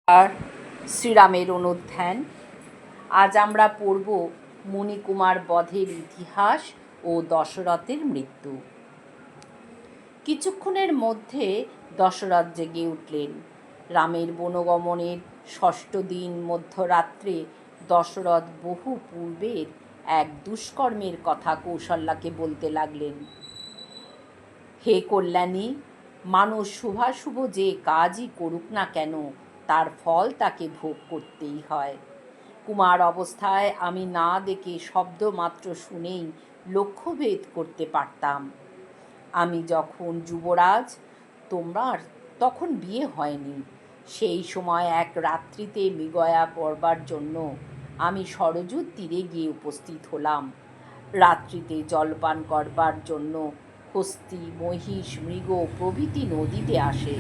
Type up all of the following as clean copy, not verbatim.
আর শ্রীরামের অনুধ্যান। আজ আমরা পড়ব মুনিকুমার বধের ইতিহাস ও দশরথের মৃত্যু। কিছুক্ষণের মধ্যে দশরথ জেগে উঠলেন। রামের বনগমনের ৬ষ্ঠ দিন মধ্যরাত্রে দশরথ বহু পূর্বের এক দুষ্কর্মের কথা কৌশল্যাকে বলতে লাগলেন। হে কল্যাণী, মানুষ শুভাশুভ যে কাজই করুক না কেন, তার ফল তাকে ভোগ করতেই হয়। কুমার অবস্থায় আমি না দেখে শব্দ মাত্র শুনেই লক্ষ্যভেদ করতে পারতাম। আমি যখন যুবরাজ, তোমার তখন বিয়ে হয়নি। সেই সময় এক রাত্রিতে মৃগয়া করবার জন্য আমি সরযূর তীরে গিয়ে উপস্থিত হলাম। রাত্রিতে জলপান করবার জন্য হস্তি, মহিষ, মৃগ প্রভৃতি নদীতে আসে।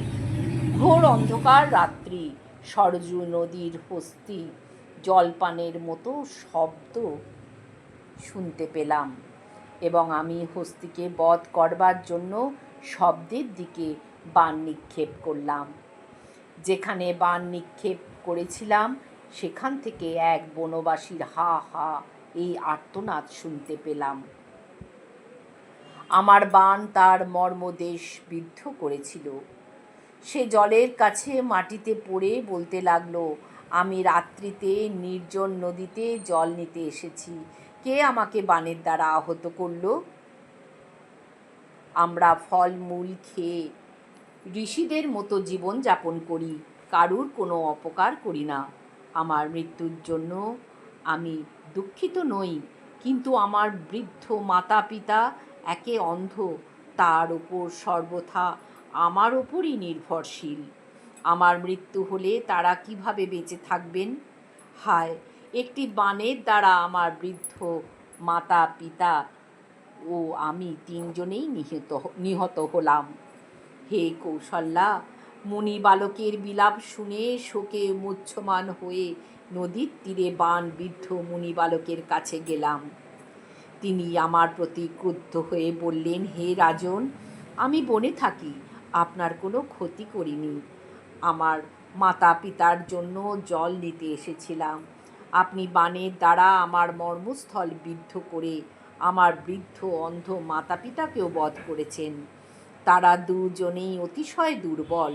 ঘোর অন্ধকার রাত্রি, সরযূ নদীর হস্তি জলপানের মতো শব্দ শুনতে পেলাম এবং আমি হস্তিকে বধ করবার জন্য শব্দের দিকে বাণ নিক্ষেপ করলাম। যেখানে বাণ নিক্ষেপ করেছিলাম সেখান থেকে এক বনবাসীর হা হা এই আর্তনাদ শুনতে পেলাম। আমার বাণ তার মর্মদেশ বিদ্ধ করেছিল। সে জলের কাছে মাটিতে পড়ে বলতে লাগলো, আমি রাত্রিতে নির্জন নদীতে জল নিতে এসেছি, কে আমাকে বাণের দ্বারা আহত করল? আমরা ফলমূল খেয়ে ঋষিদের মতো জীবন যাপন করি, কারুর কোনো অপকার করি না। আমার মৃত্যুর জন্য আমি দুঃখিত নই, কিন্তু আমার বৃদ্ধ মাতা পিতা একে অন্ধ, তার ওপর সর্বথা আমার ওপরই নির্ভরশীল। আমার মৃত্যু হলে তারা কিভাবে বেঁচে থাকবেন? হায়, একটি বাণের দ্বারা আমার বৃদ্ধ মাতা পিতা ও আমি তিনজনেই নিহত হলাম। হে কৌশল্যা, মুনি বালকের বিলাপ শুনে শোকে মুহ্যমান হয়ে নদীর তীরে বাণবিদ্ধ মুনি বালকের কাছে গেলাম। তিনি আমার প্রতি ক্রুদ্ধ হয়ে বললেন, হে রাজন, আমি বনে থাকি, আপনার কোনো ক্ষতি করিনি। আমার মাতা পিতার জন্য জল নিতে এসেছিলাম। আপনি বাণের দ্বারা আমার মর্মস্থল বিদ্ধ করে আমার বৃদ্ধ অন্ধ মাতা পিতাকেও বধ করেছেন। তারা দুজনেই অতিশয় দুর্বল,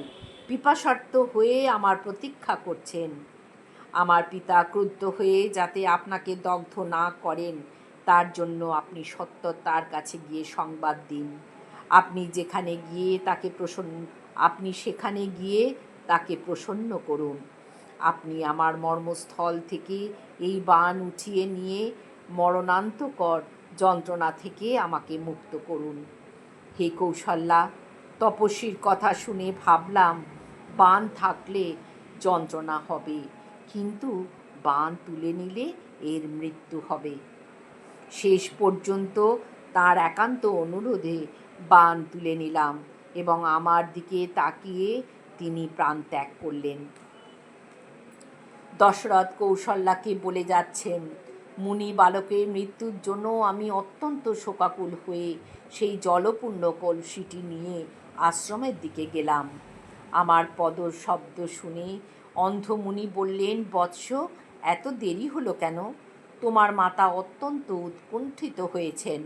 পিপাসার্ত হয়ে আমার প্রতীক্ষা করছেন। আমার পিতা ক্রুদ্ধ হয়ে যাতে আপনাকে দগ্ধ না করেন, তার জন্য আপনি সত্য তার কাছে গিয়ে সংবাদ দিন। আপনি সেখানে গিয়ে তাকে প্রসন্ন করুন। আপনি আমার মর্মস্থল থেকে এই বাণ উঠিয়ে নিয়ে মরণান্তকর যন্ত্রণা থেকে আমাকে মুক্ত করুন। হে কৌশল্যা, তপস্বীর কথা শুনে ভাবলাম, বাণ থাকলে যন্ত্রণা হবে, কিন্তু বাণ তুলে নিলে এর মৃত্যু হবে। শেষ পর্যন্ত তার একান্ত অনুরোধে বাণ তুলে নিলাম এবং আমার দিকে তাকিয়ে তিনি প্রাণ ত্যাগ করলেন। দশরথ কৌশল্যাকে বলে যাচ্ছেন, মুনি বালকের মৃত্যুর জন্য আমি অত্যন্ত শোকাকুল হয়ে সেই জলপূর্ণ কলসিটি নিয়ে আশ্রমের দিকে গেলাম। আমার পদর শব্দ শুনে অন্ধ মুনি বললেন, বৎস, এত দেরি হলো কেন? তোমার মাতা অত্যন্ত উৎকণ্ঠিত হয়েছেন।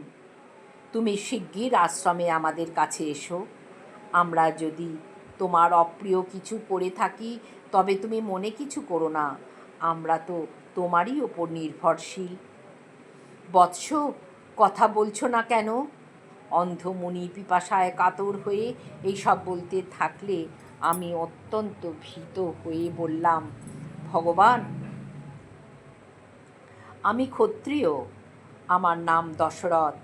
তুমি শিগগির আশ্রমে আমাদের কাছে এসো। আমরা যদি তোমার অপ্রিয় কিছু করে থাকি তবে তুমি মনে কিছু করো না, আমরা তো তোমারই ওপর নির্ভরশীল। বৎস, কথা বলছো না কেন? অন্ধ মুনি পিপাসায় কাতর হয়ে এইসব বলতে থাকলে আমি অত্যন্ত ভীত হয়ে বললাম, ভগবান, আমি ক্ষত্রিয়, আমার নাম দশরথ,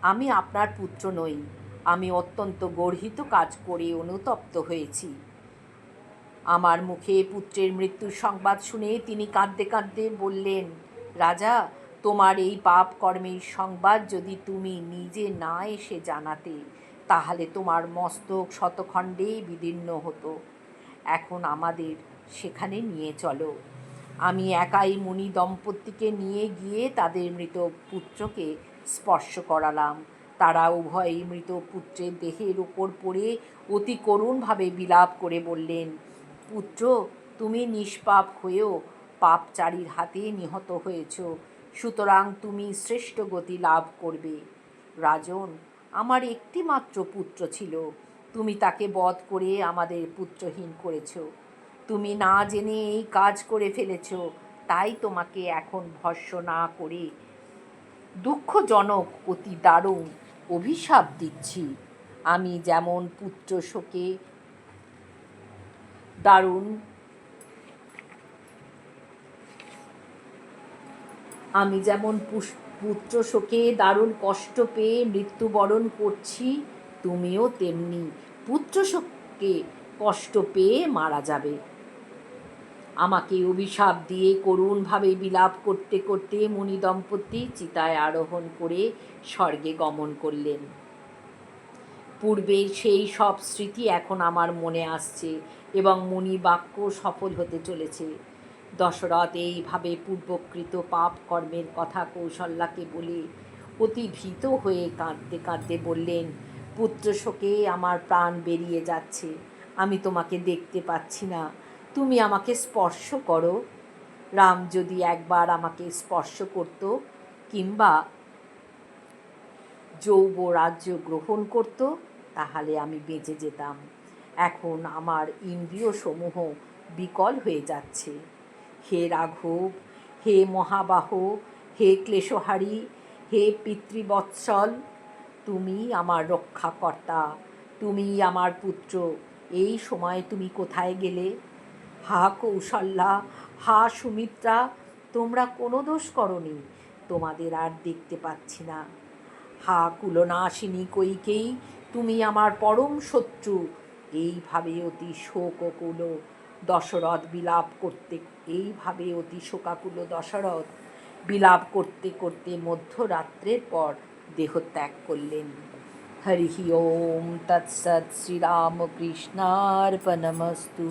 আমি আপনার পুত্র নই। আমি অত্যন্ত গর্হিত কাজ করে অনুতপ্ত হয়েছি। আমার মুখে পুত্রের মৃত্যুর সংবাদ শুনে তিনি কাঁদতে কাঁদতে বললেন, রাজা, তোমার এই পাপ কর্মের সংবাদ যদি তুমি নিজে না এসে জানাতে, তাহলে তোমার মস্তক শতখণ্ডেই বিদীর্ণ হতো। এখন আমাদের সেখানে নিয়ে চলো। আমি একাই মুনি দম্পতিকে নিয়ে গিয়ে তাদের মৃত পুত্রকে স্পর্শ করালাম। তারা উভয়ই মৃত পুত্রের দেহের উপর পড়ে অতি করুণভাবে বিলাপ করে বললেন, পুত্র, তুমি নিষ্পাপ হয়েও পাপচারীর হাতে নিহত হয়েছ, সুতরাং তুমি শ্রেষ্ঠ গতি লাভ করবে। রাজন, আমার একটি মাত্র পুত্র ছিল, তুমি তাকে বধ করে আমাদের পুত্রহীন করেছ। তুমি না জেনে এই কাজ করে ফেলেছ, তাই তোমাকে এখন ভস্য না করে দুঃখজনক অতি দারুণ অভিশাপ দিচ্ছি। আমি যেমন পুত্র শোকে দারুণ পুত্র শোকে দারুণ কষ্ট পেয়ে মৃত্যুবরণ করছি, তুমিও তেমনি পুত্র শোকে কষ্ট পেয়ে মারা যাবে। আমাকে অভিশাপ দিয়ে করুণভাবে বিলাপ করতে করতে মুনি দম্পতি চিতায় আরোহণ করে স্বর্গে গমন করলেন। পূর্বের সেই সব স্মৃতি এখন আমার মনে আসছে এবং মুনি বাক্য সফল হতে চলেছে। দশরথ এইভাবে পূর্বকৃত পাপ কর্মের কথা কৌশল্যাকে বলে অতি ভীত হয়ে কাঁদতে কাঁদতে বললেন, পুত্র শোকে আমার প্রাণ বেরিয়ে যাচ্ছে, আমি তোমাকে দেখতে পাচ্ছি না, তুমি আমাকে স্পর্শ করো। রাম যদি একবার আমাকে স্পর্শ করত কিংবা যৌব রাজ্য গ্রহণ করত, তাহলে আমি বেঁচে যেতাম। এখন আমার ইন্দ্রিয় সমূহ বিকল হয়ে যাচ্ছে। হে রাঘব, হে মহাবাহ, হে ক্লেশহারী, হে পিতৃবৎসল, তুমি আমার রক্ষাকর্তা, তুমি আমার পুত্র, এই সময় তুমি কোথায় গেলে? হা কৌশল্যা, হা সুমিত্রা, তোমরা কোনো দোষ করনি, তোমাদের আর দেখতে পাচ্ছি না। হা কুলনাশিনী কইকেয়ী, তুমি আমার পরম শত্রু। এইভাবে অতি শোকাকুল দশরথ বিলাপ করতে করতে মধ্যরাত্রের পর দেহত্যাগ করলেন। হরি ওম তৎসৎ। শ্রীরামকৃষ্ণার্পণমস্তু।